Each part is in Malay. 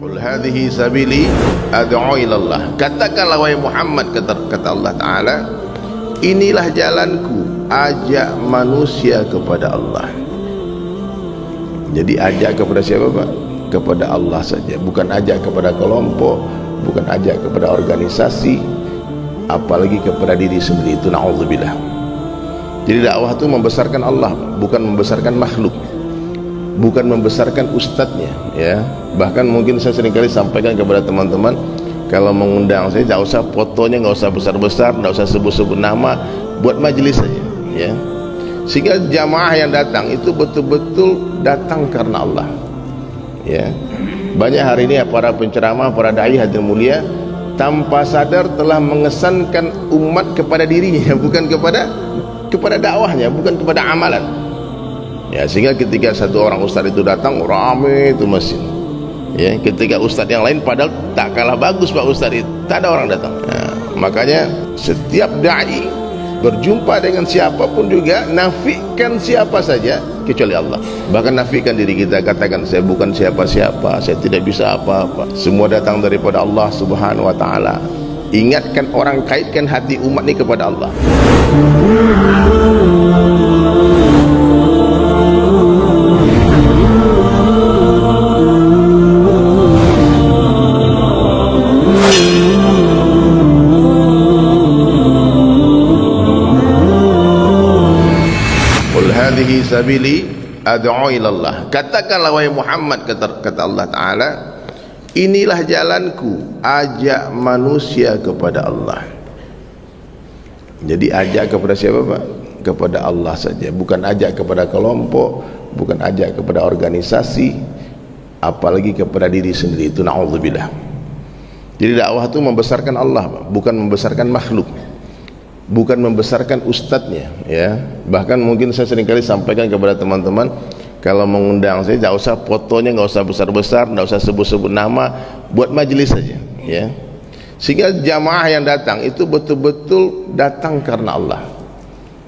Qul hadhihi sabili ad'u ilallah. Katakanlah wahai Muhammad, kata Allah Ta'ala, inilah jalanku, ajak manusia kepada Allah. Jadi ajak kepada siapa, Pak? Kepada Allah saja, bukan ajak kepada kelompok, bukan ajak kepada organisasi, apalagi kepada diri sendiri. Itu na'udzubillah. Jadi dakwah itu membesarkan Allah, bukan membesarkan makhluk, bukan membesarkan ustadznya, ya. Bahkan mungkin saya seringkali sampaikan kepada teman-teman, kalau mengundang saya tidak usah fotonya, nggak usah besar-besar, nggak usah sebut-sebut nama, buat majelis saja, ya. Sehingga jamaah yang datang itu betul-betul datang karena Allah, ya. Banyak hari ini para penceramah, para dai hadirin mulia, tanpa sadar telah mengesankan umat kepada dirinya, bukan kepada dakwahnya, bukan kepada amalan. Ya, sehingga ketika satu orang ustaz itu datang, ramai itu masjid. Ya, ketika ustaz yang lain padahal tak kalah bagus Pak Ustaz itu, tak ada orang datang. Nah, makanya setiap dai berjumpa dengan siapapun juga nafikan siapa saja kecuali Allah. Bahkan nafikan diri kita, katakan saya bukan siapa-siapa, saya tidak bisa apa-apa. Semua datang daripada Allah Subhanahu wa taala. Ingatkan orang, kaitkan hati umat ini kepada Allah. Hadhihi sabili ad'u ilallah. Katakanlah wahai Muhammad, kata Allah Ta'ala, inilah jalanku, ajak manusia kepada Allah. Jadi ajak kepada siapa, Pak? Kepada Allah saja, bukan ajak kepada kelompok, bukan ajak kepada organisasi, apalagi kepada diri sendiri. Itu na'udzubillah. Jadi dakwah itu membesarkan Allah, Pak, bukan membesarkan makhluk, bukan membesarkan ustadznya, ya. Bahkan mungkin saya seringkali sampaikan kepada teman-teman, kalau mengundang saya tidak usah fotonya, nggak usah besar-besar, nggak usah sebut-sebut nama, buat majelis saja, ya. Sehingga jamaah yang datang itu betul-betul datang karena Allah,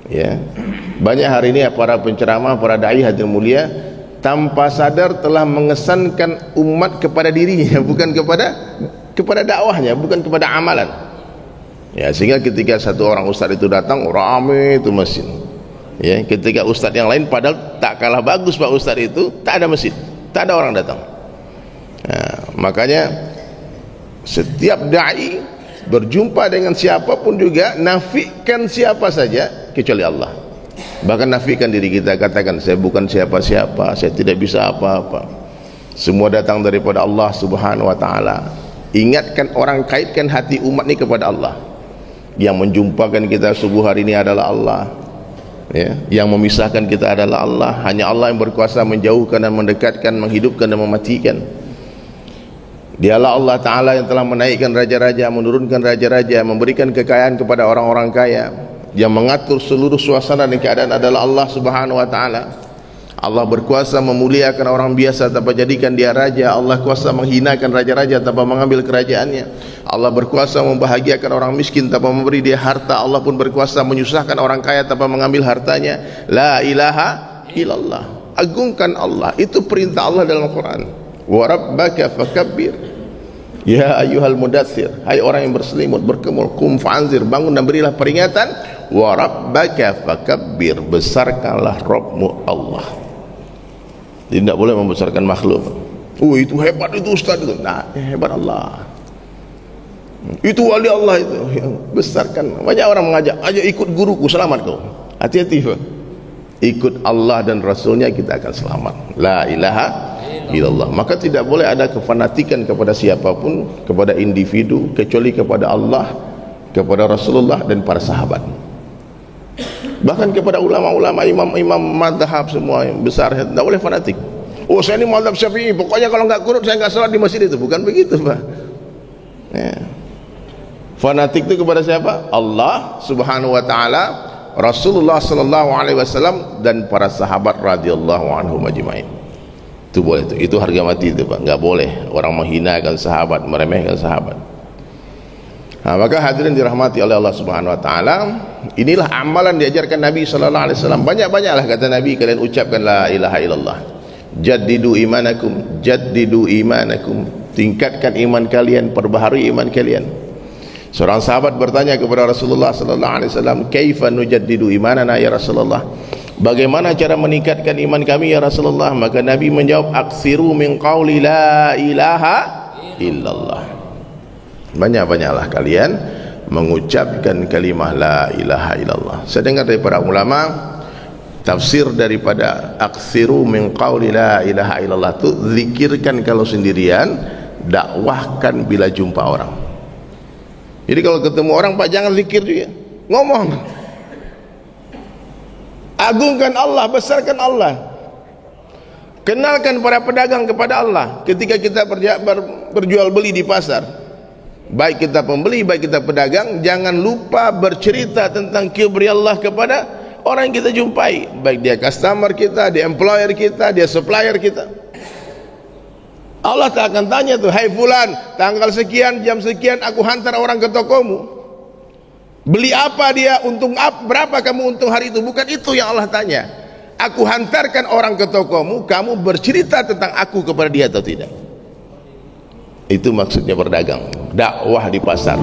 ya. Banyak hari ini para penceramah, para dai hadirin mulia, tanpa sadar telah mengesankan umat kepada dirinya, bukan kepada dakwahnya, bukan kepada amalan. Ya, sehingga ketika satu orang ustaz itu datang, ramai itu masjid. Ya, ketika ustaz yang lain padahal tak kalah bagus Pak Ustaz itu, tak ada masjid, tak ada orang datang. Nah, makanya setiap dai berjumpa dengan siapapun juga nafikan siapa saja kecuali Allah. Bahkan nafikan diri kita, katakan saya bukan siapa-siapa, saya tidak bisa apa-apa. Semua datang daripada Allah Subhanahu wa taala. Ingatkan orang, kaitkan hati umat ini kepada Allah. Yang menjumpakan kita subuh hari ini adalah Allah, ya. Yang memisahkan kita adalah Allah. Hanya Allah yang berkuasa menjauhkan dan mendekatkan, menghidupkan dan mematikan. Dialah Allah Ta'ala yang telah menaikkan raja-raja, menurunkan raja-raja, memberikan kekayaan kepada orang-orang kaya. Yang mengatur seluruh suasana dan keadaan adalah Allah Subhanahu wa Ta'ala. Allah berkuasa memuliakan orang biasa tanpa jadikan dia raja. Allah kuasa menghinakan raja-raja tanpa mengambil kerajaannya. Allah berkuasa membahagiakan orang miskin tanpa memberi dia harta. Allah pun berkuasa menyusahkan orang kaya tanpa mengambil hartanya. La ilaha illallah. Agungkan Allah. Itu perintah Allah dalam Al-Quran. Wa rabbaka fakabbir. Ya ayyuhal mudaththir, hai orang yang berselimut, berkemul, kum fa'anzir, bangun dan berilah peringatan. Wa rabbaka fakabbir, besarkanlah Rabbmu Allah. Jadi tidak boleh membesarkan makhluk. Oh itu hebat itu ustaz itu. Nah, hebat Allah. Itu wali Allah itu. Besarkan. Banyak orang mengajak, ajak ikut guruku, selamat kau. Hati-hati, Pak. Ikut Allah dan Rasulnya kita akan selamat. La ilaha illallah. Maka tidak boleh ada kefanatikan kepada siapapun, kepada individu, kecuali kepada Allah, kepada Rasulullah dan para sahabat. Bahkan kepada ulama-ulama, imam-imam madhab semua yang besar, tidak boleh fanatik. Oh saya ini madhab Syafi'i, pokoknya kalau nggak kurut saya nggak salat di masjid itu. Bukan begitu, Pak, ya. Fanatik itu kepada siapa? Allah Subhanahu wa taala, Rasulullah sallallahu alaihi wasallam dan para sahabat radhiyallahu anhum ajmain. Itu boleh, itu harga mati itu, Pak. Nggak boleh orang menghinakan sahabat, meremehkan sahabat. Nah, maka hadirin dirahmati oleh Allah Subhanahu wa taala, inilah amalan diajarkan Nabi sallallahu alaihi wasallam. Banyak-banyaklah kata Nabi kalian ucapkan la ilaha illallah. Jaddidu imanakum, jaddidu imanakum. tingkatkan iman kalian, perbaharui iman kalian. Seorang sahabat bertanya kepada Rasulullah sallallahu alaihi wasallam, "Kaifa nujaddidu imanana ya Rasulullah?" Bagaimana cara meningkatkan iman kami ya Rasulullah? Maka Nabi menjawab, "Aksiru min qawli la ilaha illallah." Banyak-banyaklah kalian mengucapkan kalimah la ilaha illallah. Saya dengar dari para ulama, tafsir daripada aksiru min qawli la ilaha illallah itu zikirkan kalau sendirian, dakwahkan bila jumpa orang. Jadi kalau ketemu orang, Pak, jangan zikir juga, ngomong. Agungkan Allah, besarkan Allah. Kenalkan para pedagang kepada Allah ketika kita berjual beli di pasar. Baik kita pembeli, baik kita pedagang, jangan lupa bercerita tentang kibriya Allah kepada orang yang kita jumpai, baik dia customer kita, dia employer kita, dia supplier kita. Allah tak akan tanya tuh, "Hai fulan, tanggal sekian, jam sekian aku hantar orang ke tokomu. Beli apa dia, untung berapa kamu untung hari itu?" Bukan itu yang Allah tanya. Aku hantarkan orang ke tokomu, kamu bercerita tentang aku kepada dia atau tidak. Itu maksudnya berdagang, dakwah di pasar.